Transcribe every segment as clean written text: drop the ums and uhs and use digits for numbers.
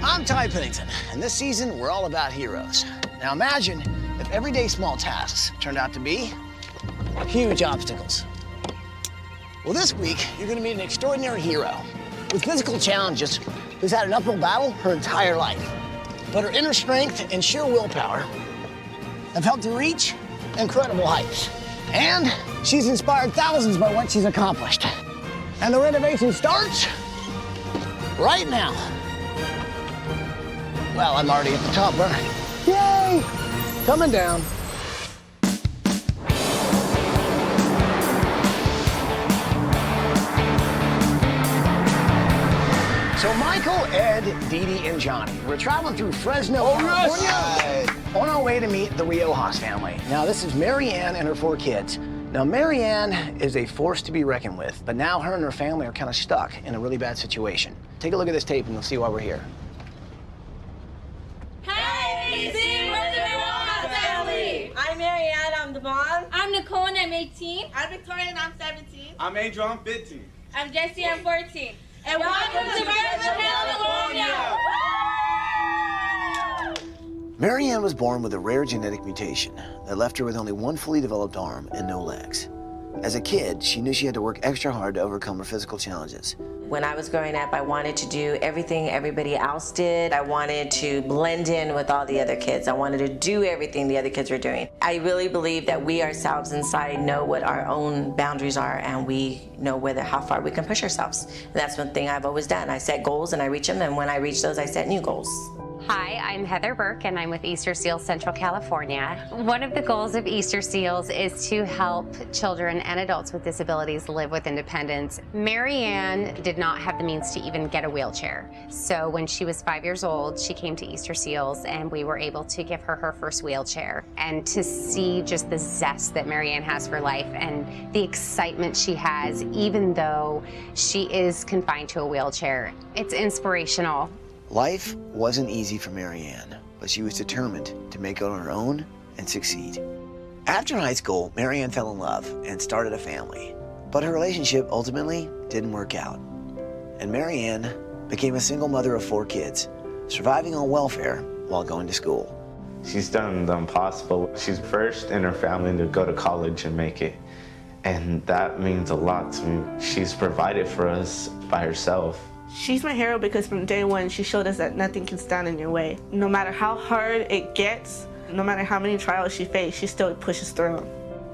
I'm Ty Pennington, and this season we're all about heroes. Now imagine if everyday small tasks turned out to be huge obstacles. Well, this week you're going to meet an extraordinary hero with physical challenges who's had an uphill battle her entire life. But her inner strength and sheer willpower have helped her reach incredible heights. And she's inspired thousands by what she's accomplished. And the renovation starts right now. Well, I'm already at the top, but yay! Coming down. So Michael, Ed, Dee Dee, and Johnny, we're traveling through Fresno, California, on our way to meet the Riojas family. Now, this is Mary Ann and her 4 kids. Now, Mary Ann is a force to be reckoned with, but now her and her family are kind of stuck in a really bad situation. Take a look at this tape and you'll see why we're here. Hey, see, we're the Riojas family. I'm Mary Ann, I'm the mom. I'm Nicole, and I'm 18. I'm Victoria, and I'm 17. I'm Angel, I'm 15. I'm Jessie, I'm 14. And welcome to California! Mary Ann was born with a rare genetic mutation that left her with only one fully developed arm and no legs. As a kid, she knew she had to work extra hard to overcome her physical challenges. When I was growing up, I wanted to do everything everybody else did. I wanted to blend in with all the other kids. I wanted to do everything the other kids were doing. I really believe that we ourselves inside know what our own boundaries are, and we know how far we can push ourselves. And that's one thing I've always done. I set goals and I reach them, and when I reach those, I set new goals. Hi, I'm Heather Burke, and I'm with Easter Seals Central California. One of the goals of Easter Seals is to help children and adults with disabilities live with independence. Mary Ann did not have the means to even get a wheelchair. So when she was 5 years old, she came to Easter Seals, and we were able to give her her first wheelchair. And to see just the zest that Mary Ann has for life and the excitement she has, even though she is confined to a wheelchair, it's inspirational. Life wasn't easy for Mary Ann, but she was determined to make it on her own and succeed. After high school, Mary Ann fell in love and started a family, but her relationship ultimately didn't work out. And Mary Ann became a single mother of 4 kids, surviving on welfare while going to school. She's done the impossible. She's first in her family to go to college and make it. And that means a lot to me. She's provided for us by herself. She's my hero because from day one, she showed us that nothing can stand in your way. No matter how hard it gets, no matter how many trials she faced, she still pushes through them.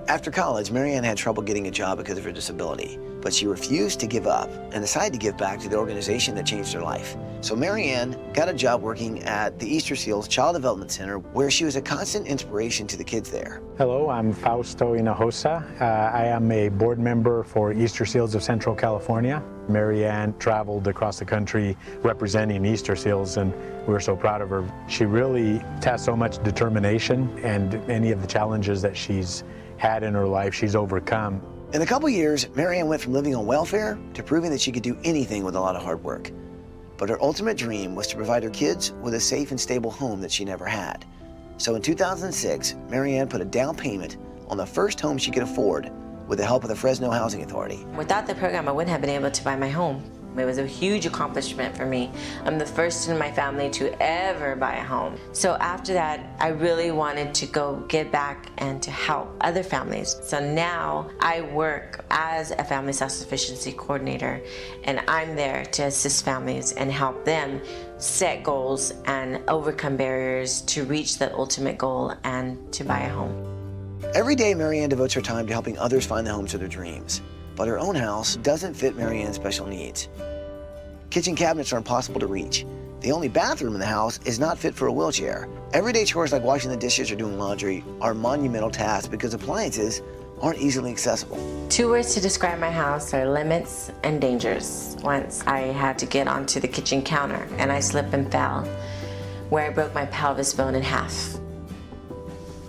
After college, Mary Ann had trouble getting a job because of her disability, but she refused to give up and decided to give back to the organization that changed her life. So Mary Ann got a job working at the Easter Seals Child Development Center, where she was a constant inspiration to the kids there. Hello, I'm Fausto Hinojosa. I am a board member for Easter Seals of Central California. Mary Ann traveled across the country representing Easter Seals, and we're so proud of her. She really has so much determination, and any of the challenges that she's had in her life, she's overcome. In a couple years, Mary Ann went from living on welfare to proving that she could do anything with a lot of hard work. But her ultimate dream was to provide her kids with a safe and stable home that she never had. So in 2006, Mary Ann put a down payment on the first home she could afford with the help of the Fresno Housing Authority. Without the program, I wouldn't have been able to buy my home. It was a huge accomplishment for me. I'm the first in my family to ever buy a home. So after that, I really wanted to go get back and to help other families. So now I work as a family self-sufficiency coordinator, and I'm there to assist families and help them set goals and overcome barriers to reach the ultimate goal and to buy a home. Every day, Mary Ann devotes her time to helping others find the homes of their dreams. But her own house doesn't fit Mary Ann's special needs. Kitchen cabinets are impossible to reach. The only bathroom in the house is not fit for a wheelchair. Everyday chores like washing the dishes or doing laundry are monumental tasks because appliances aren't easily accessible. 2 words to describe my house are limits and dangers. Once I had to get onto the kitchen counter and I slipped and fell, where I broke my pelvis bone in half.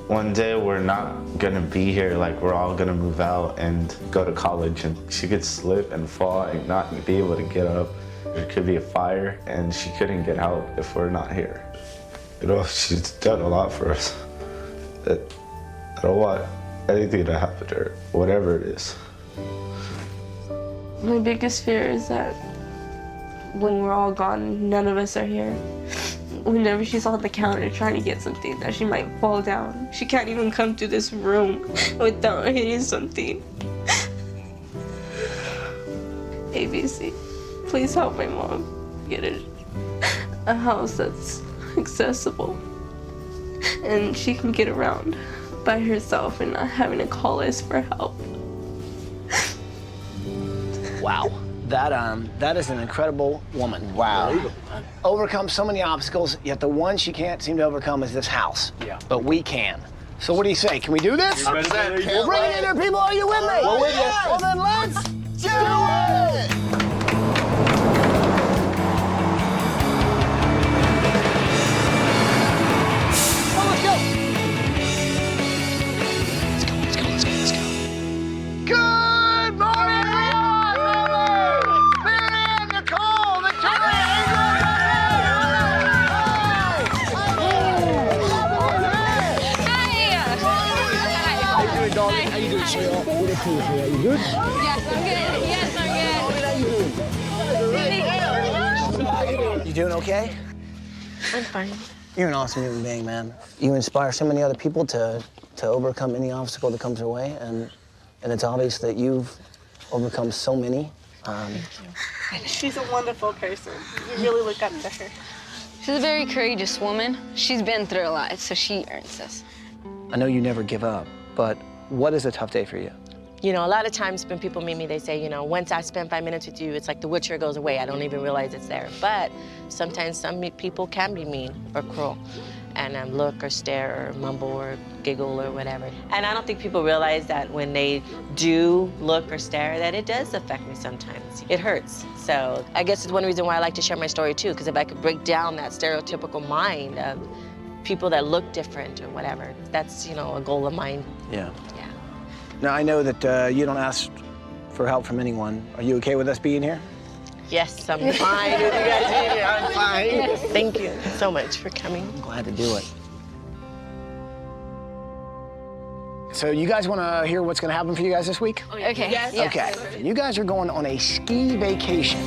One day we're not gonna be here, like we're all gonna move out and go to college, and she could slip and fall and not be able to get up. There could be a fire and she couldn't get out if we're not here. You know, she's done a lot for us. I don't want anything to happen to her, whatever it is. My biggest fear is that When we're all gone, none of us are here. Whenever she's on the counter trying to get something, that she might fall down. She can't even come to this room without hitting something. ABC, please help my mom get a house that's accessible and she can get around by herself and not having to call us for help. Wow. That is an incredible woman. Wow. Overcome so many obstacles, yet the one she can't seem to overcome is this house. Yeah. But we can. So what do you say? Can we do this? We'll bring it in there, people. Are you with me? We're with you. Well, then let's do it! Well, let's go. Let's go. Good morning, Miriam, Nicole, Victoria, How you doing, darling? How you doing, sweetheart? What are you doing? You good? Yes, I'm good. You doing okay? I'm fine. You're an awesome human being, man. You inspire so many other people to overcome any obstacle that comes their way, and it's obvious that you've overcome so many. She's a wonderful person. You really look up to her. She's a very courageous woman. She's been through a lot, so she earns this. I know you never give up, but what is a tough day for you? You know, a lot of times when people meet me, they say, you know, once I spend 5 minutes with you, it's like the wheelchair goes away. I don't even realize it's there. But sometimes some people can be mean or cruel and look or stare or mumble or giggle or whatever. And I don't think people realize that when they do look or stare, that it does affect me sometimes. It hurts. So I guess it's one reason why I like to share my story too, because if I could break down that stereotypical mind of people that look different or whatever, that's, you know, a goal of mine. Yeah. Yeah. Now, I know that you don't ask for help from anyone. Are you okay with us being here? Yes, I'm fine with you guys being here. I'm fine. Thank you so much for coming. I'm glad to do it. So you guys want to hear what's going to happen for you guys this week? Okay. Yes. Yeah. Okay. You guys are going on a ski vacation.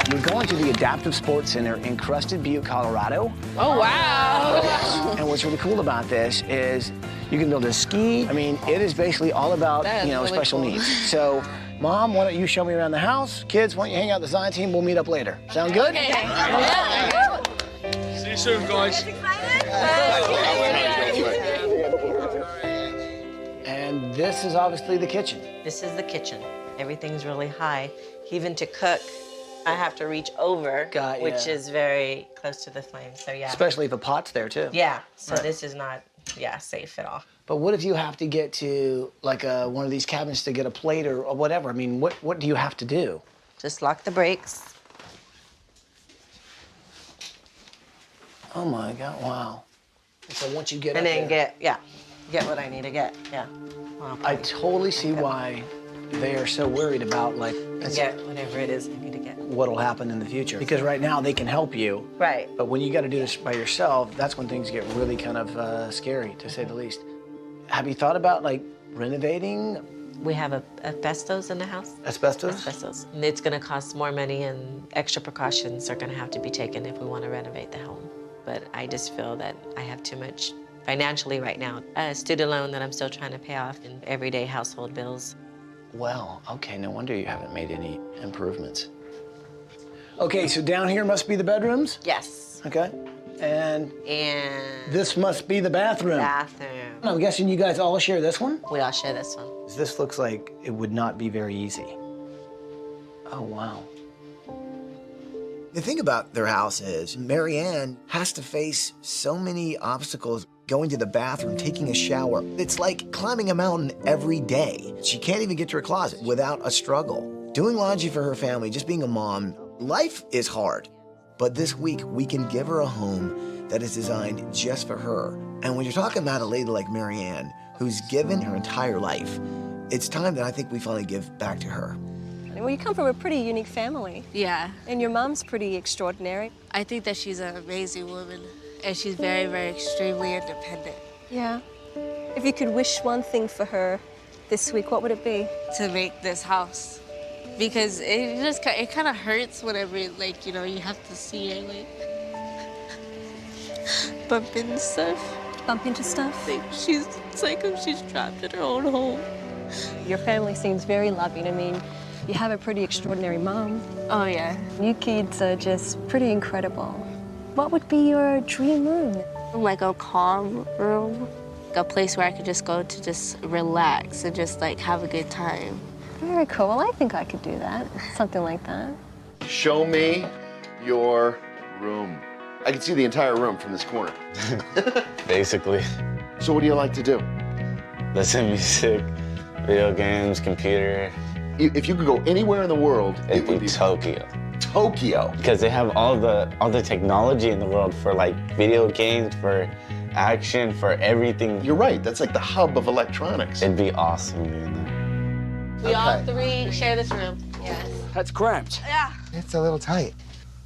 You're going to the Adaptive Sports Center in Crested Butte, Colorado. Oh, wow. And what's really cool about this is you can build a ski. I mean, it is basically all about, That is you know, really special cool. needs. So, Mom, why don't you show me around the house? Kids, why don't you hang out with the design team? We'll meet up later. Sound good? Okay. See you soon, guys. And this is obviously the kitchen. This is the kitchen. Everything's really high. Even to cook, I have to reach over, which is very close to the flame. So yeah. Especially if a pot's there too. Yeah. So Right. this is not, safe at all. But what if you have to get to like one of these cabins to get a plate or whatever? I mean, what do you have to do? Just lock the brakes. Oh my God! Wow. So once you get And up then there, get what I need to get. Yeah. Well, I totally see why they are so worried about like get whatever it is I need to get. what'll happen in the future. Because right now they can help you, Right. but when you got to do this by yourself, that's when things get really kind of scary, to say the least. Have you thought about like renovating? We have asbestos in the house. Asbestos? Asbestos. And it's going to cost more money, and extra precautions are going to have to be taken if we want to renovate the home. But I just feel that I have too much financially right now. A student loan that I'm still trying to pay off, and everyday household bills. Well, okay, no wonder you haven't made any improvements. Okay, so down here must be the bedrooms? Yes. Okay. And And this must be the bathroom. bathroom. I'm guessing you guys all share this one? We all share this one. This looks like it would not be very easy. Oh, wow. The thing about their house is Marianne has to face so many obstacles going to the bathroom, taking a shower. It's like climbing a mountain every day. She can't even get to her closet without a struggle. Doing laundry for her family, just being a mom, life is hard. But this week, we can give her a home that is designed just for her. And when you're talking about a lady like Marianne, who's given her entire life, it's time that I think we finally give back to her. Well, you come from a pretty unique family. Yeah. And your mom's pretty extraordinary. I think that she's an amazing woman, and she's very, very extremely independent. Yeah. If you could wish one thing for her this week, what would it be? To make this house because it kind of hurts whenever, like, you know, you have to see her, like, bump into stuff. Bump into stuff? Like, it's like if she's trapped in her own home. Your family seems very loving. I mean, you have a pretty extraordinary mom. Oh, yeah. You kids are just pretty incredible. What would be your dream room? Like a calm room, a place where I could just go to just relax and just, like, have a good time. Very cool. Well, I think I could do that. Something like that. Show me your room. I can see the entire room from this corner. Basically. So what do you like to do? Listen to music, video games, computer. If you could go anywhere in the world, it would be Tokyo. Tokyo? Because they have all the technology in the world for like video games, for action, for everything. You're right, that's like the hub of electronics. It'd be awesome being there. We all three share this room. Yes. That's cramped. Yeah. It's a little tight.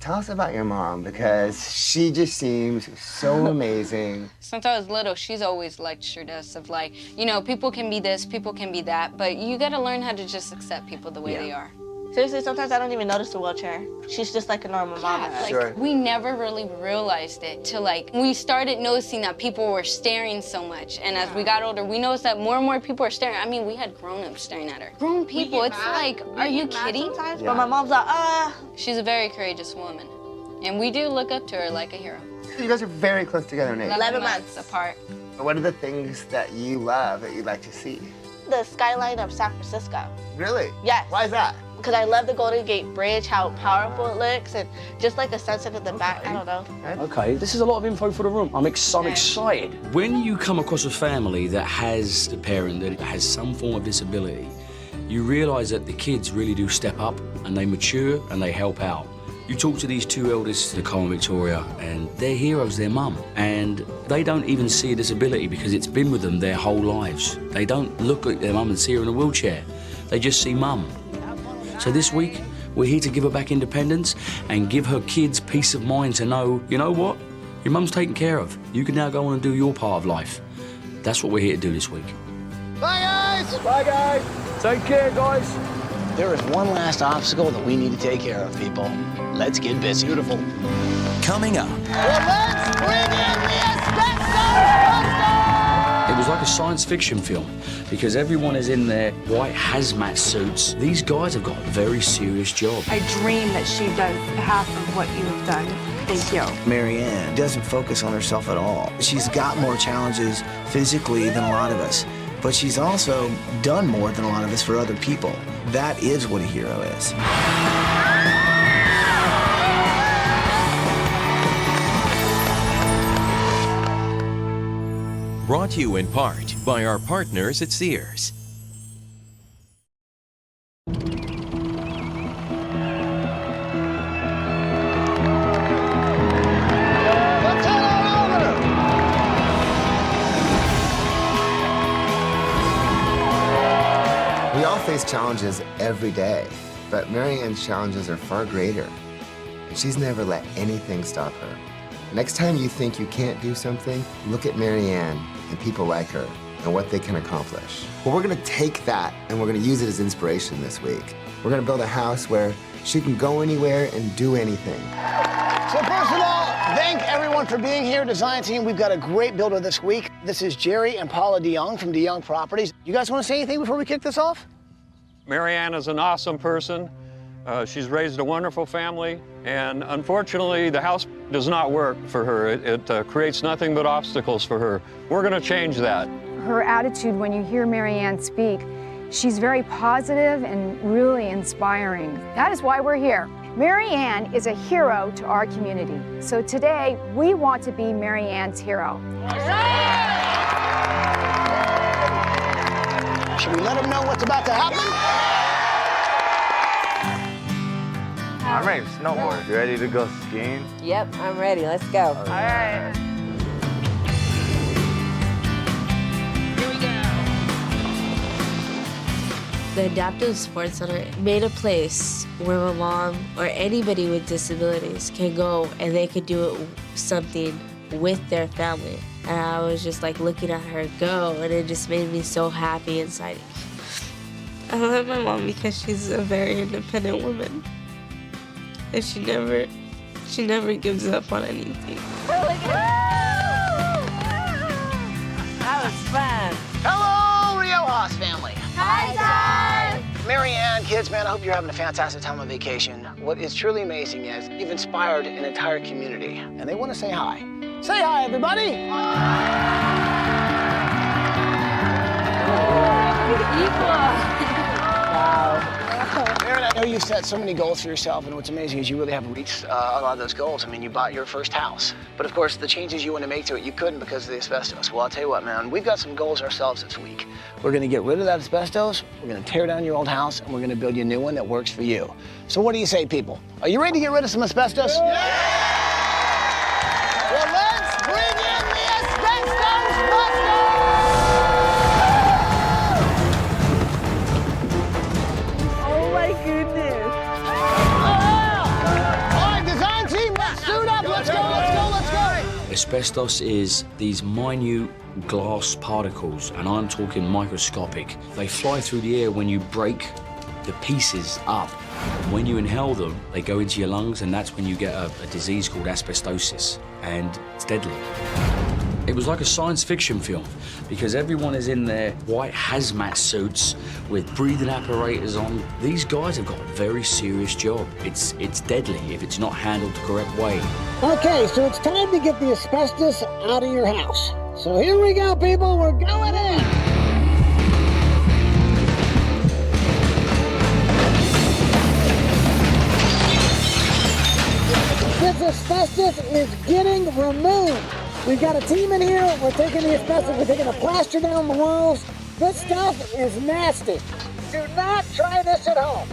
Tell us about your mom, because she just seems so amazing. Since I was little, she's always lectured us of like, you know, people can be this, people can be that, but you gotta learn how to just accept people the way they are. Seriously, sometimes I don't even notice the wheelchair. She's just like a normal mom. Like, we never really realized it till like we started noticing that people were staring so much. And as we got older, we noticed that more and more people are staring. I mean, we had grown-ups staring at her. Grown people, it's like, are you kidding? Sometimes, but my mom's like, She's a very courageous woman. And we do look up to her like a hero. You guys are very close together in age. 11 months apart. What are the things that you love that you'd like to see? the skyline of San Francisco. Really? Yes. Why is that? Because I love the Golden Gate Bridge, how powerful it looks, and just like a sunset in the back, I don't know. Okay, this is a lot of info for the room. I'm excited. When you come across a family that has a parent that has some form of disability, you realise that the kids really do step up and they mature and they help out. You talk to these two eldest, Nicole and Victoria, and their hero's their mum. And they don't even see a disability because it's been with them their whole lives. They don't look at their mum and see her in a wheelchair. They just see mum. So this week, we're here to give her back independence and give her kids peace of mind to know, you know what? Your mum's taken care of. You can now go on and do your part of life. That's what we're here to do this week. Bye, guys! Bye, guys! Take care, guys! There is one last obstacle that we need to take care of, people. Let's get busy. Beautiful. Coming up. Well, let's bring in the asbestos! It was like a science fiction film because everyone is in their white hazmat suits. These guys have got a very serious job. I dream that she does half of what you have done. Thank you. Mary Ann doesn't focus on herself at all. She's got more challenges physically than a lot of us, but she's also done more than a lot of us for other people. That is what a hero is. Brought to you in part by our partners at Sears. We all face challenges every day, but Mary Ann's challenges are far greater. And she's never let anything stop her. Next time you think you can't do something, look at Mary Ann and people like her and what they can accomplish. Well, we're gonna take that and we're gonna use it as inspiration this week. We're gonna build a house where she can go anywhere and do anything. So first of all, thank everyone for being here, design team. We've got a great builder this week. This is Jerry and Paula DeYoung from DeYoung Properties. You guys want to say anything before we kick this off? Mary Ann is an awesome person. She's raised a wonderful family, and unfortunately, the house does not work for her. It creates nothing but obstacles for her. We're going to change that. Her attitude when you hear Mary Ann speak, she's very positive and really inspiring. That is why we're here. Mary Ann is a hero to our community. So today, we want to be Mary Ann's hero. Should we let them know what's about to happen? I'm ready to snowboard. You ready to go skiing? Yep, I'm ready. Let's go. All right. Here we go. The Adaptive Sports Center made a place where my mom or anybody with disabilities can go and they could do something with their family. And I was just like looking at her go, and it just made me so happy inside. I love my mom because she's a very independent woman. And she never gives up on anything. That was fun. Hello, Riojas family. Hi, Dad. Mary Ann, kids, man, I hope you're having a fantastic time on vacation. What is truly amazing is you've inspired an entire community, and they want to say hi. Say hi, everybody. Wow. Mary, I know you've set so many goals for yourself, and what's amazing is you really have reached a lot of those goals. I mean, you bought your first house, but of course, the changes you want to make to it, you couldn't because of the asbestos. Well, I'll tell you what, man, we've got some goals ourselves this week. We're going to get rid of that asbestos, we're going to tear down your old house, and we're going to build you a new one that works for you. So what do you say, people? Are you ready to get rid of some asbestos? Yeah! Well, let's bring in the asbestos busters! Oh my goodness. All right, design team, let's suit up. Let's go, let's go, let's go. Asbestos is these minute glass particles, and I'm talking microscopic. They fly through the air when you break the pieces up. When you inhale them, they go into your lungs, and that's when you get a disease called asbestosis, and it's deadly. It was like a science fiction film because everyone is in their white hazmat suits with breathing apparatus on. These guys have got a very serious job. It's deadly if it's not handled the correct way. Okay, so it's time to get the asbestos out of your house. So here we go, people, we're going in. This asbestos is getting removed. We've got a team in here. We're taking the asbestos. We're taking the plaster down the walls. This stuff is nasty. Do not try this at home.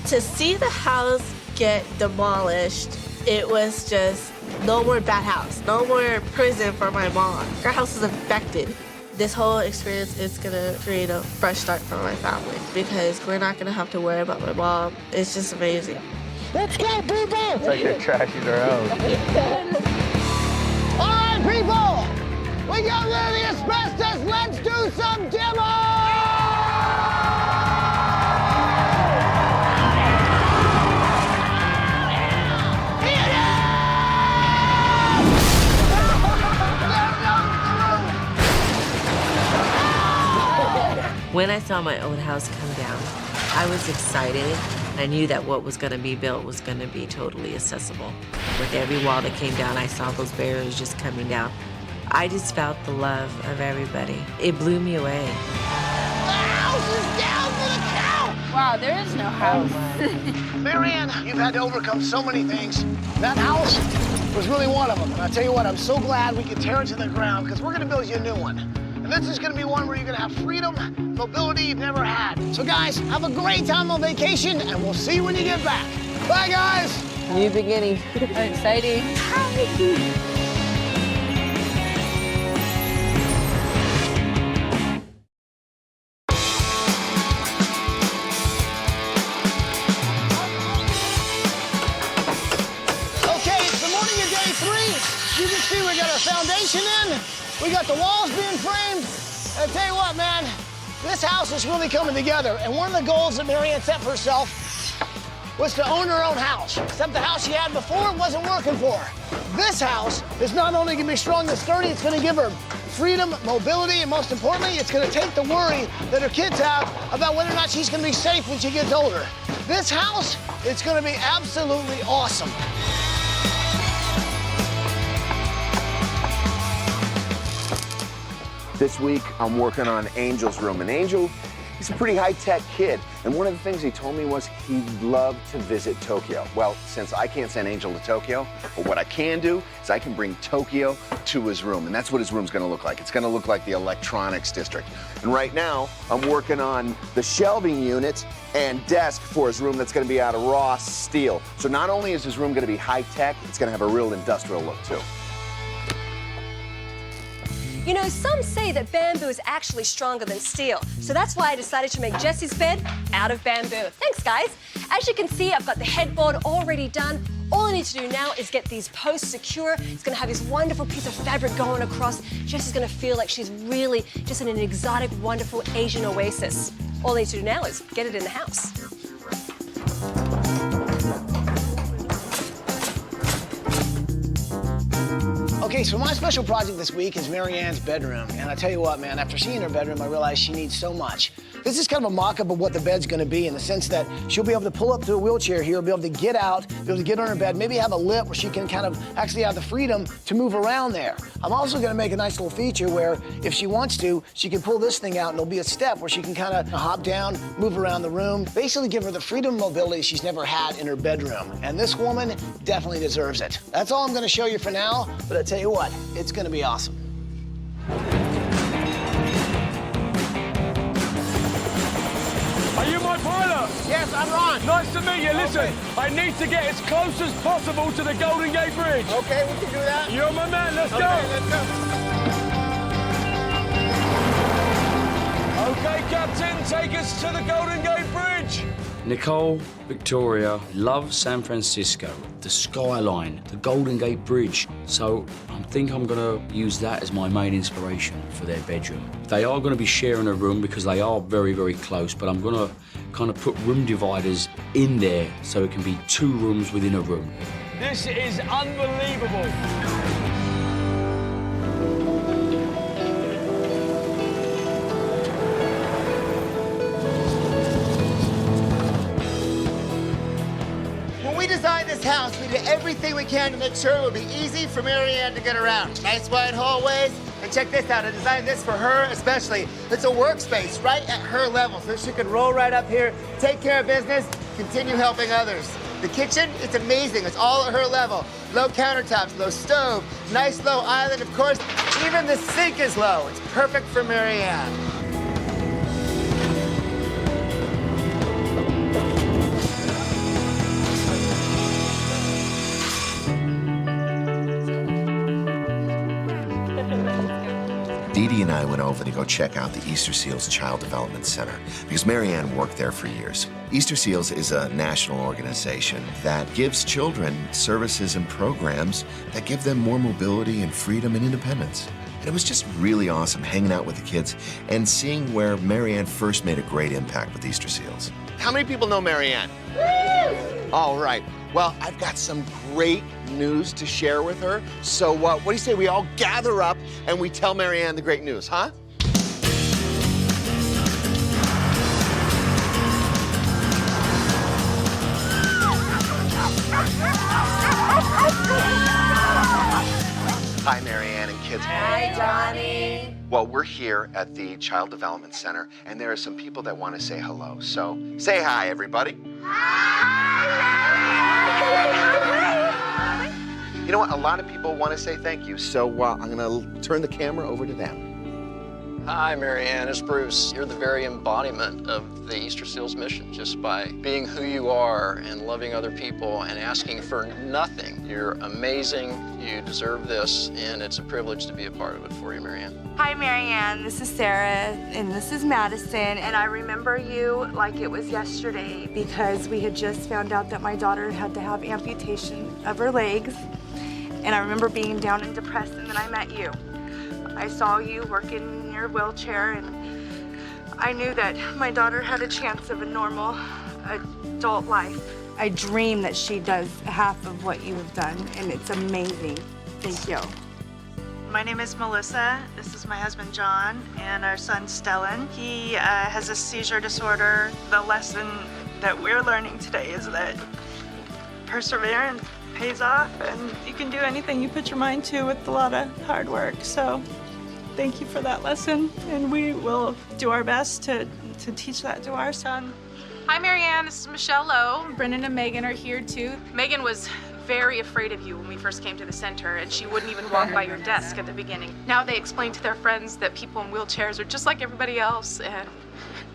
To see the house get demolished, it was just no more bad house, no more prison for my mom. Our house is infected. This whole experience is gonna create a fresh start for my family because we're not gonna have to worry about my mom. It's just amazing. Let's go, people! It's like you're trashing their house. All right, people! We got rid of the asbestos. Let's do some demo! When I saw my old house come down, I was excited. I knew that what was going to be built was going to be totally accessible. With every wall that came down, I saw those barriers just coming down. I just felt the love of everybody. It blew me away. The house is down for the count! Wow, there is no house. Marianne, you've had to overcome so many things. That house was really one of them. And I tell you what, I'm so glad we could tear it to the ground because we're going to build you a new one. And this is going to be one where you're going to have freedom, mobility you've never had. So guys, have a great time on vacation, and we'll see you when you get back. Bye, guys. New beginning. Exciting. Okay, it's the morning of day 3. You can see we got our foundation in. We got the walls being framed. And I tell you what, man, this house is really coming together. And one of the goals that Marianne set for herself was to own her own house. Except the house she had before wasn't working for her. This house is not only gonna be strong and sturdy, it's gonna give her freedom, mobility, and most importantly, it's gonna take the worry that her kids have about whether or not she's gonna be safe when she gets older. This house, it's gonna be absolutely awesome. This week, I'm working on Angel's room. And Angel, he's a pretty high-tech kid. And one of the things he told me was he'd love to visit Tokyo. Well, since I can't send Angel to Tokyo, but what I can do is I can bring Tokyo to his room. And that's what his room's gonna look like. It's gonna look like the electronics district. And right now, I'm working on the shelving unit and desk for his room that's gonna be out of raw steel. So not only is his room gonna be high-tech, it's gonna have a real industrial look, too. You know, some say that bamboo is actually stronger than steel. So that's why I decided to make Jesse's bed out of bamboo. Thanks, guys. As you can see, I've got the headboard already done. All I need to do now is get these posts secure. It's gonna have this wonderful piece of fabric going across. Jesse's gonna feel like she's really just in an exotic, wonderful Asian oasis. All I need to do now is get it in the house. Okay, so my special project this week is Mary Ann's bedroom. And I tell you what, man, after seeing her bedroom, I realized she needs so much. This is kind of a mock-up of what the bed's gonna be in the sense that she'll be able to pull up to a wheelchair here, be able to get out, be able to get on her bed, maybe have a lip where she can kind of actually have the freedom to move around there. I'm also gonna make a nice little feature where if she wants to, she can pull this thing out and there'll be a step where she can kind of hop down, move around the room, basically give her the freedom and mobility she's never had in her bedroom. And this woman definitely deserves it. That's all I'm gonna show you for now, but I tell you what, it's gonna be awesome. Are you my pilot? Yes, I'm Ron. Nice to meet you. Listen, Okay. I need to get as close as possible to the Golden Gate Bridge. Okay, we can do that. You're my man. Let's go. Let's go. Okay, Captain, take us to the Golden Gate Bridge. Nicole, Victoria, love San Francisco, the skyline, the Golden Gate Bridge. So I think I'm gonna use that as my main inspiration for their bedroom. They are gonna be sharing a room because they are very, very close, but I'm gonna kind of put room dividers in there so it can be 2 rooms within a room. This is unbelievable. When we designed this house, we did everything we can to make sure it would be easy for Mary Ann to get around. Nice wide hallways. And check this out, I designed this for her especially. It's a workspace right at her level, so she can roll right up here, take care of business, continue helping others. The kitchen, it's amazing. It's all at her level. Low countertops, low stove, nice low island, of course. Even the sink is low. It's perfect for Mary Ann. Dee Dee and I went over to go check out the Easter Seals Child Development Center because Mary Ann worked there for years. Easter Seals is a national organization that gives children services and programs that give them more mobility and freedom and independence. And it was just really awesome hanging out with the kids and seeing where Mary Ann first made a great impact with Easter Seals. How many people know Mary Ann? All right. Well, I've got some great news to share with her. So what do you say we all gather up and we tell Mary Ann the great news, huh? Hi, Mary Ann and kids. Hi, Johnny. Well, we're here at the Child Development Center, and there are some people that want to say hello. So say hi, everybody. You know what? A lot of people want to say thank you, so I'm going to turn the camera over to them. Hi, Mary Ann. It's Bruce. You're the very embodiment of the Easter Seals mission, just by being who you are and loving other people and asking for nothing. You're amazing. You deserve this, and it's a privilege to be a part of it for you, Mary Ann. Hi, Mary Ann. This is Sarah, and this is Madison, and I remember you like it was yesterday because we had just found out that my daughter had to have amputation of her legs, and I remember being down and depressed, and then I met you. I saw you working in your wheelchair, and I knew that my daughter had a chance of a normal adult life. I dream that she does half of what you have done, and it's amazing. Thank you. My name is Melissa. This is my husband, John, and our son, Stellan. He has a seizure disorder. The lesson that we're learning today is that perseverance pays off, and you can do anything you put your mind to with a lot of hard work. So thank you for that lesson, and we will do our best to teach that to our son. Hi, Mary Ann. This is Michelle Lowe. Brendan and Megan are here, too. Megan was very afraid of you when we first came to the center, and she wouldn't even walk by your desk at the beginning. Now they explain to their friends that people in wheelchairs are just like everybody else, and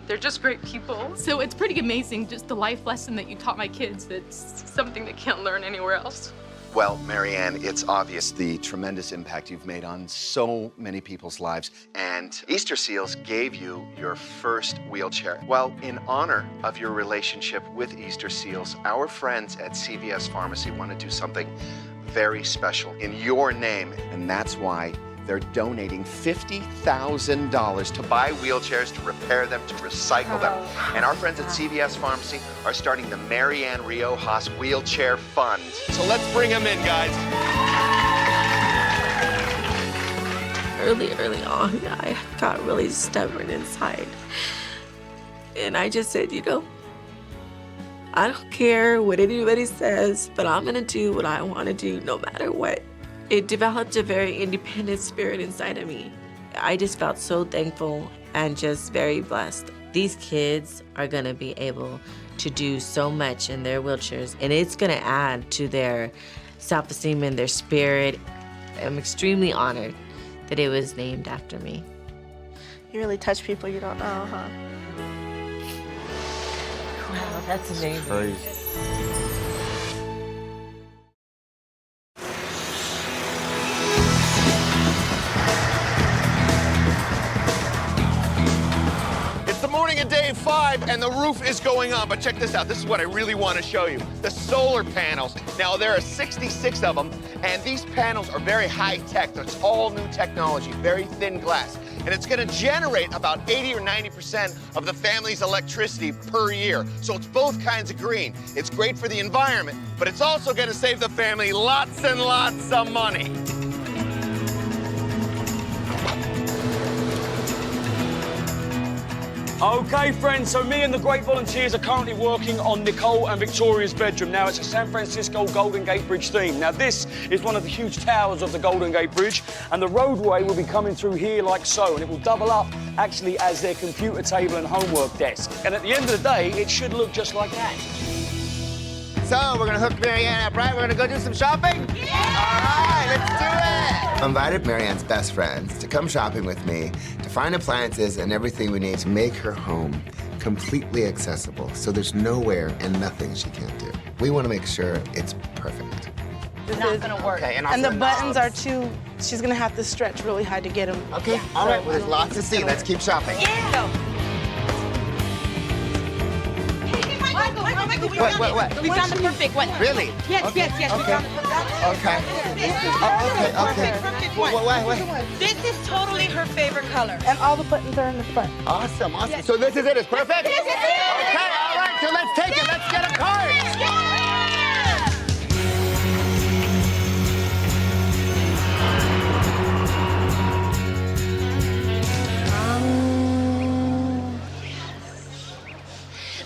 they're just great people. So it's pretty amazing, just the life lesson that you taught my kids. That's something they can't learn anywhere else. Well, Mary Ann, it's obvious the tremendous impact you've made on so many people's lives. And Easter Seals gave you your first wheelchair. Well, in honor of your relationship with Easter Seals, our friends at CVS Pharmacy want to do something very special in your name. And that's why they're donating $50,000 to buy wheelchairs, to repair them, to recycle them. And our friends at CVS Pharmacy are starting the Ann Riojas Wheelchair Fund. So let's bring them in, guys. Early on, I got really stubborn inside. And I just said, you know, I don't care what anybody says, but I'm gonna do what I wanna do no matter what. It developed a very independent spirit inside of me. I just felt so thankful and just very blessed. These kids are gonna be able to do so much in their wheelchairs, and it's gonna add to their self-esteem and their spirit. I'm extremely honored that it was named after me. You really touch people you don't know, huh? Wow, that's amazing. Crazy. It's the morning of day 5, and the roof is going on. But check this out. This is what I really want to show you. The solar panels. Now, there are 66 of them, and these panels are very high-tech. It's all new technology, very thin glass. And it's going to generate about 80 or 90% of the family's electricity per year. So it's both kinds of green. It's great for the environment, but it's also going to save the family lots and lots of money. Okay, friends, so me and the great volunteers are currently working on Nicole and Victoria's bedroom. Now, it's a San Francisco Golden Gate Bridge theme. Now, this is one of the huge towers of the Golden Gate Bridge, and the roadway will be coming through here like so, and it will double up, actually, as their computer table and homework desk. And at the end of the day, it should look just like that. So, we're gonna hook Marianne up, right? We're gonna go do some shopping? Yeah! All right, let's do it! I invited Marianne's best friends to come shopping with me to find appliances and everything we need to make her home completely accessible, so there's nowhere and nothing she can't do. We want to make sure it's perfect. This is gonna work. Okay, and the buttons are too, she's gonna have to stretch really hard to get them. Okay, all right, well, there's lots to see. Let's keep shopping. Yeah! What? We found the perfect one. Really? Yes, Okay. yes, yes. Okay. We found the perfect one. Okay. Perfect one. What? This is totally her favorite color. And all the buttons are in the front. Awesome. Yes. So this is it, it's perfect? This is it. Okay, all right, so let's take it. Let's get a card.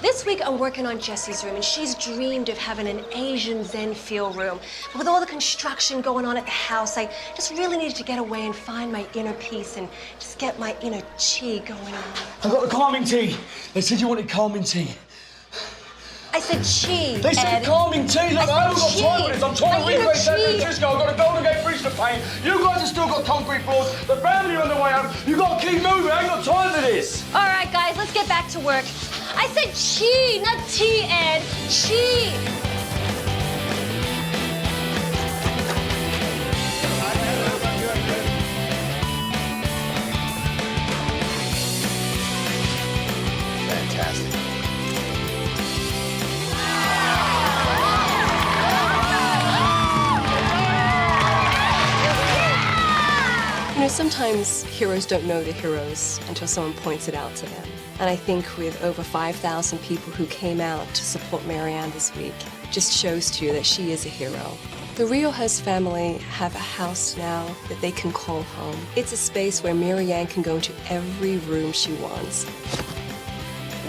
This week I'm working on Jessie's room, and she's dreamed of having an Asian Zen feel room. But with all the construction going on at the house, I just really needed to get away and find my inner peace and just get my inner chi going on. I got the calming tea. They said you wanted calming tea. I said chi, They said Ed. calming tea. Look, I haven't got time for this. I'm trying to My inner regrade San chi. Francisco. I've got a Golden Gate Bridge to paint. You guys have still got concrete floors. The family are on the way up. You got to keep moving. I ain't got time for this. All right, guys, let's get back to work. I said chi, not tea, Ed. Chi. Fantastic. You know, sometimes heroes don't know they're heroes until someone points it out to them. And I think with over 5,000 people who came out to support Marianne this week, just shows to you that she is a hero. The Riojas family have a house now that they can call home. It's a space where Marianne can go into every room she wants.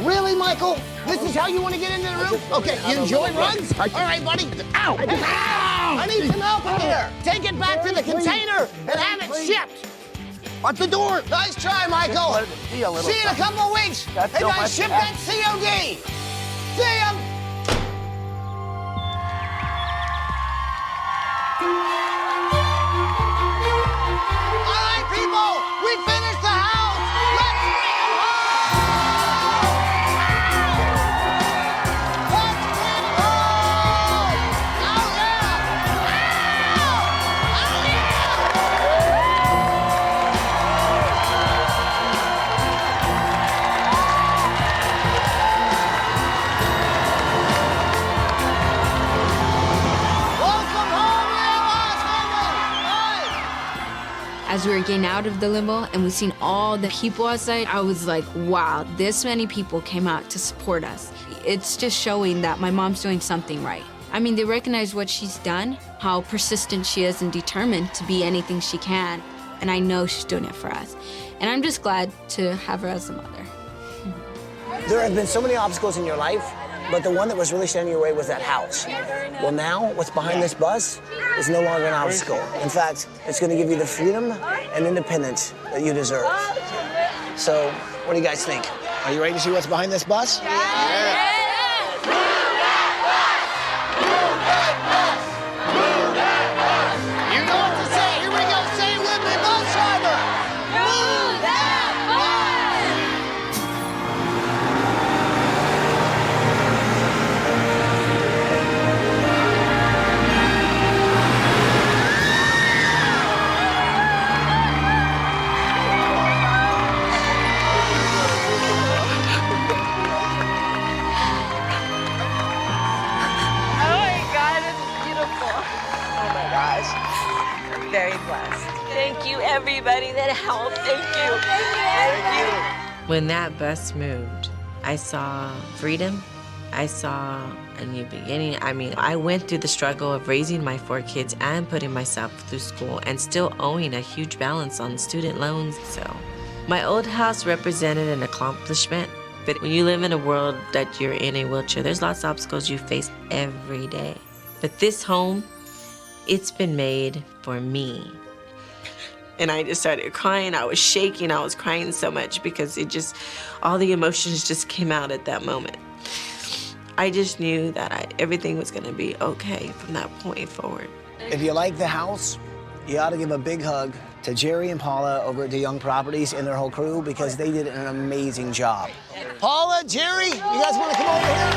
Really, Michael? This is how you want to get into the room? Okay, you enjoy runs? All right, buddy. Ow! Ow! I need some help in here. Take it back to the container and have it shipped. At the door. Nice try, Michael. See you in a couple of weeks. Hey, guys, ship that COD. See ya. All right, people, we finished the house. Let's bring them home. Let's bring them home. Oh, yeah. Oh, yeah. As we were getting out of the limo and we seen all the people outside, I was like, wow, this many people came out to support us. It's just showing that my mom's doing something right. I mean, they recognize what she's done, how persistent she is and determined to be anything she can. And I know she's doing it for us. And I'm just glad to have her as a mother. There have been so many obstacles in your life, but the one that was really standing in your way was that house. Well, now what's behind this bus is no longer an obstacle. In fact, it's going to give you the freedom and independence that you deserve. So, what do you guys think? Are you ready to see what's behind this bus? Yeah. You know what to say. Here we go. Say it with me, bus driver. Move that Oh my God, it's beautiful. Oh my gosh, I'm very blessed. Thank you, everybody that helped. Thank you. Thank you. When that bus moved, I saw freedom. I saw a new beginning. I mean, I went through the struggle of raising my 4 kids and putting myself through school and still owing a huge balance on student loans. So my old house represented an accomplishment. But when you live in a world that you're in a wheelchair, there's lots of obstacles you face every day. But this home, it's been made for me. And I just started crying. I was shaking. I was crying so much because all the emotions just came out at that moment. I just knew that everything was going to be okay from that point forward. If you like the house, you ought to give a big hug to Jerry and Paula over at DeYoung Properties and their whole crew because they did an amazing job. Paula, Jerry, you guys want to come over here?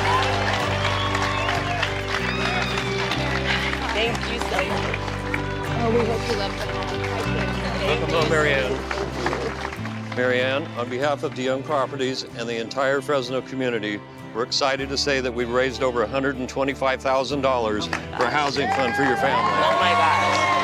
Thank you so much. Oh, we hope you love them. Welcome home, Marianne. Marianne, on behalf of DeYoung Properties and the entire Fresno community, we're excited to say that we've raised over $125,000 for a housing fund for your family. Oh my God.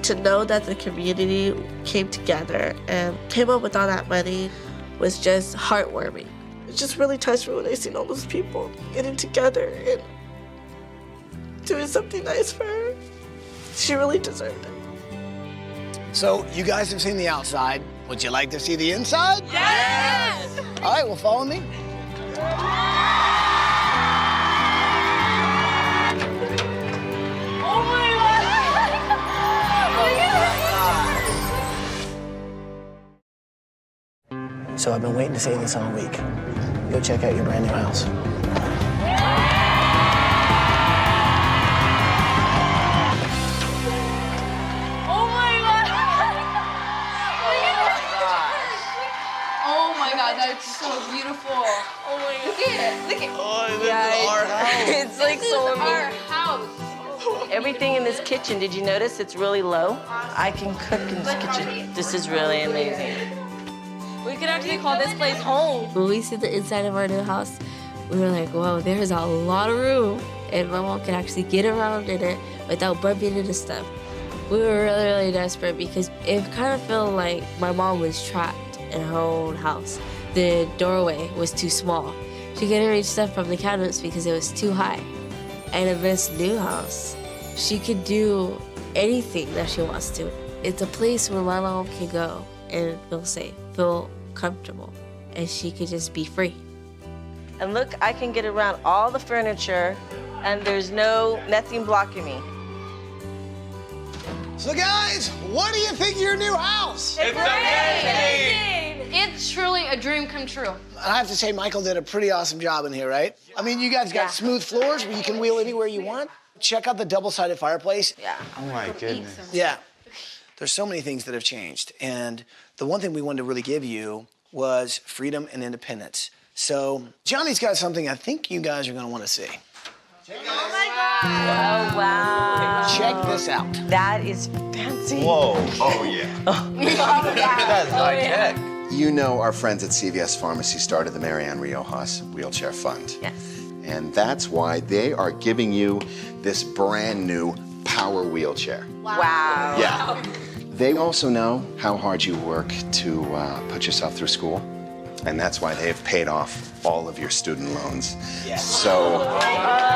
To know that the community came together and came up with all that money was just heartwarming. It just really touched me when I seen all those people getting together and doing something nice for her. She really deserved it. So, you guys have seen the outside. Would you like to see the inside? Yes! All right, well, follow me. Oh my God! So I've been waiting to say this all week. Go check out your brand new house. Oh my God! Oh my God, that's so beautiful. Oh my God. Look at it. Look at Oh, this is our house. It's like this so is our amazing. house. Everything in this kitchen, did you notice it's really low? I can cook in this kitchen. This is really amazing. We could actually call this place home. When we see the inside of our new house, we were like, whoa, there's a lot of room. And my mom could actually get around in it without bumping into stuff. We were really, really desperate because it kind of felt like my mom was trapped in her own house. The doorway was too small. She couldn't reach stuff from the cabinets because it was too high. And in this new house, she could do anything that she wants to. It's a place where my mom can go and feel safe, feel comfortable, and she could just be free. And look, I can get around all the furniture and there's nothing blocking me. So guys, what do you think of your new house? It's amazing! It's truly a dream come true. I have to say, Michael did a pretty awesome job in here, right? I mean, you guys got smooth floors where you can wheel anywhere you want. Check out the double-sided fireplace. Yeah. Oh my goodness. Yeah. There's so many things that have changed. And the one thing we wanted to really give you was freedom and independence. So Johnny's got something I think you guys are going to want to see. Oh my God! Oh, wow. Check this out. That is fancy. Whoa. Oh, yeah. That's high-tech. You know our friends at CVS Pharmacy started the Ann Riojas Wheelchair Fund. Yes. And that's why they are giving you this brand new power wheelchair. Wow. Yeah. They also know how hard you work to put yourself through school, and that's why they've paid off all of your student loans. Yes. So. Oh my God.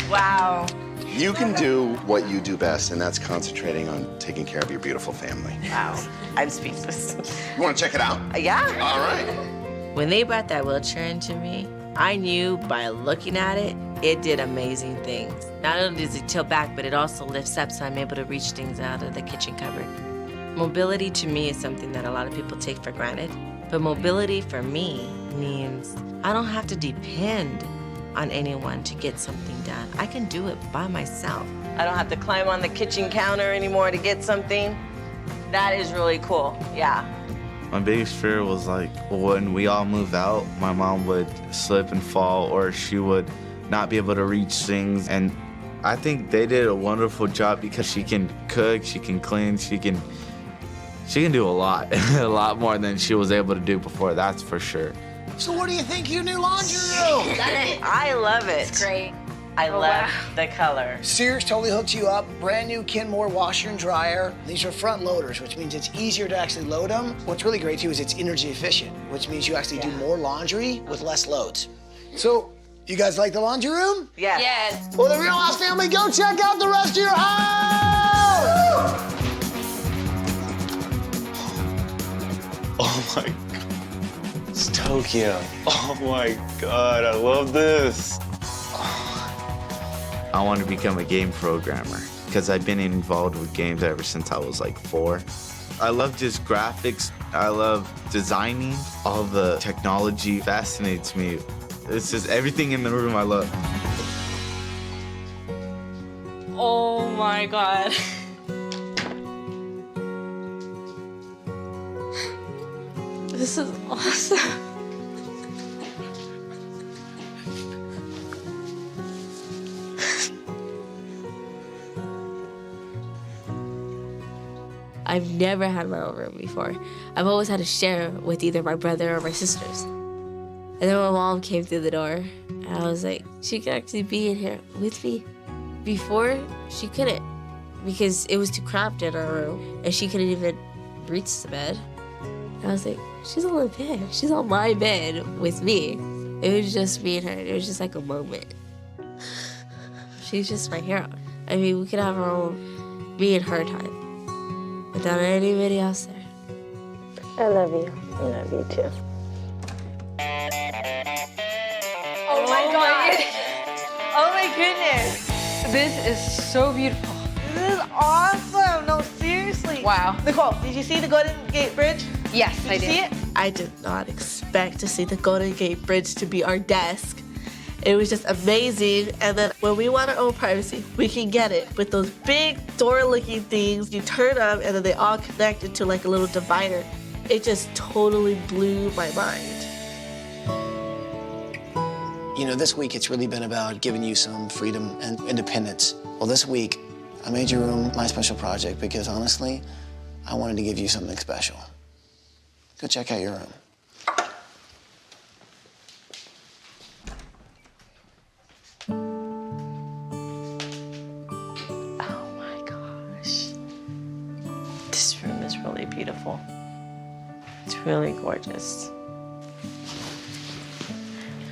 Wow. You can do what you do best, and that's concentrating on taking care of your beautiful family. Wow. I'm speechless. You want to check it out? Yeah. All right. When they brought that wheelchair into me, I knew by looking at it, it did amazing things. Not only does it tilt back, but it also lifts up so I'm able to reach things out of the kitchen cupboard. Mobility to me is something that a lot of people take for granted. But mobility for me means I don't have to depend on anyone to get something done. I can do it by myself. I don't have to climb on the kitchen counter anymore to get something. That is really cool, yeah. My biggest fear was like when we all moved out, my mom would slip and fall, or she would not be able to reach things. And I think they did a wonderful job because she can cook, she can clean, she can do a lot, a lot more than she was able to do before, that's for sure. So what do you think of your new laundry room? I love it. It's great. I love the color. Sears totally hooked you up. Brand new Kenmore washer and dryer. These are front loaders, which means it's easier to actually load them. What's really great too is it's energy efficient, which means you actually do more laundry with less loads. So, you guys like the laundry room? Yes. Yes. Well, the Real House family, go check out the rest of your house! Oh my God. It's Tokyo. Oh my God, I love this. I want to become a game programmer because I've been involved with games ever since I was like 4. I love just graphics. I love designing. All the technology fascinates me. It's just everything in the room I love. Oh my God. This is awesome. I've never had my own room before. I've always had to share with either my brother or my sisters. And then my mom came through the door, and I was like, she could actually be in here with me. Before, she couldn't, because it was too cramped in our room, and she couldn't even reach the bed. And I was like, she's on the bed. She's on my bed with me. It was just me and her. It was just like a moment. She's just my hero. I mean, we could have our own me and her time without anybody else there. I love you. I love you too. Oh my God. Oh my goodness. This is so beautiful. This is awesome. No, seriously. Wow. Nicole, did you see the Golden Gate Bridge? Yes, Did you see it? I did not expect to see the Golden Gate Bridge to be our desk. It was just amazing. And then when we want our own privacy, we can get it with those big door-looking things. You turn them and then they all connect into like a little divider. It just totally blew my mind. You know, this week it's really been about giving you some freedom and independence. Well, this week, I made your room my special project because honestly, I wanted to give you something special. Go check out your room. Oh my gosh. This room is really beautiful. It's really gorgeous.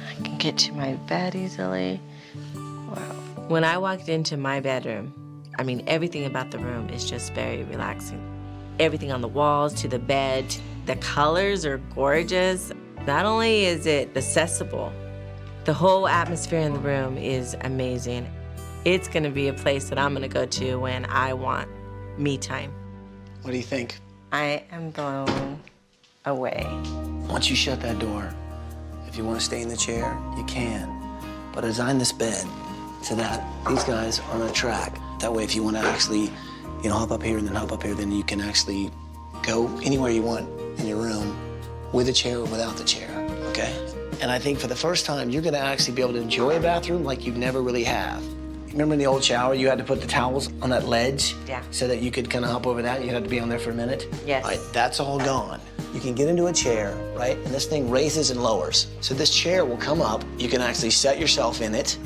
I can get to my bed easily. Wow. When I walked into my bedroom, I mean, everything about the room is just very relaxing. Everything on the walls to the bed, the colors are gorgeous. Not only is it accessible, the whole atmosphere in the room is amazing. It's gonna be a place that I'm gonna go to when I want me time. What do you think? I am blown away. Once you shut that door, if you want to stay in the chair, you can. But I designed this bed so that these guys are on a track. That way, if you want to actually, hop up here and then hop up here, then you can actually go anywhere you want in your room with a chair or without the chair, okay? And I think for the first time, you're gonna actually be able to enjoy a bathroom like you never really have. Remember in the old shower, you had to put the towels on that ledge? Yeah. So that you could kind of hop over that, you had to be on there for a minute? Yes. All right, that's all gone. you can get into a chair, right? And this thing raises and lowers. So this chair will come up, you can actually set yourself in it,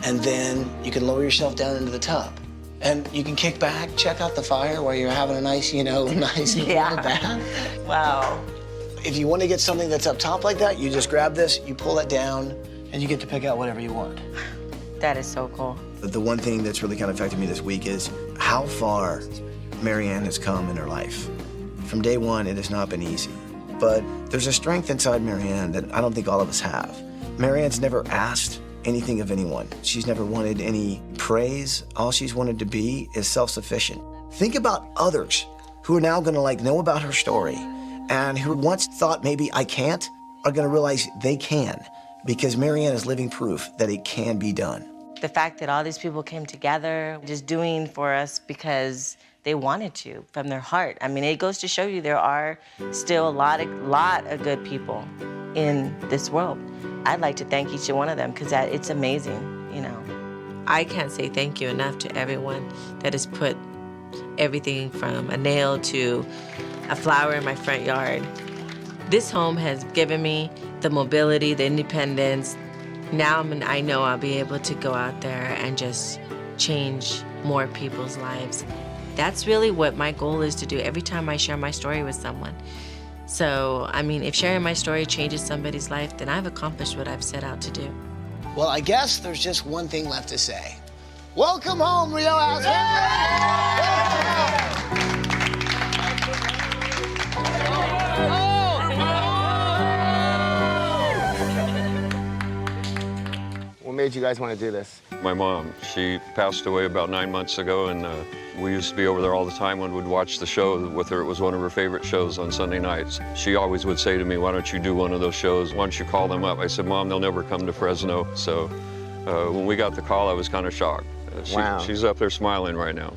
and then you can lower yourself down into the tub. And you can kick back, check out the fire while you're having a nice, nice bath. Wow. If you want to get something that's up top like that, you just grab this, you pull it down, and you get to pick out whatever you want. That is so cool. The one thing that's really kind of affected me this week is how far Marianne has come in her life. From day one, it has not been easy. But there's a strength inside Marianne that I don't think all of us have. Marianne's never asked anything of anyone. She's never wanted any praise. All she's wanted to be is self-sufficient. Think about others who are now gonna know about her story and who once thought maybe I can't, are gonna realize they can, because Marianne is living proof that it can be done. The fact that all these people came together, just doing for us because they wanted to, from their heart. I mean, it goes to show you there are still a lot of good people in this world. I'd like to thank each one of them because it's amazing, I can't say thank you enough to everyone that has put everything from a nail to a flower in my front yard. This home has given me the mobility, the independence. Now I know I'll be able to go out there and just change more people's lives. That's really what my goal is to do every time I share my story with someone. So, if sharing my story changes somebody's life, then I've accomplished what I've set out to do. Well, I guess there's just one thing left to say. Welcome home, Riojas! What made you guys want to do this? My mom, she passed away about 9 months ago, and we used to be over there all the time when we'd watch the show with her. It was one of her favorite shows on Sunday nights. She always would say to me, why don't you do one of those shows? Why don't you call them up? I said, Mom, they'll never come to Fresno. So when we got the call, I was kind of shocked. Wow. She's up there smiling right now.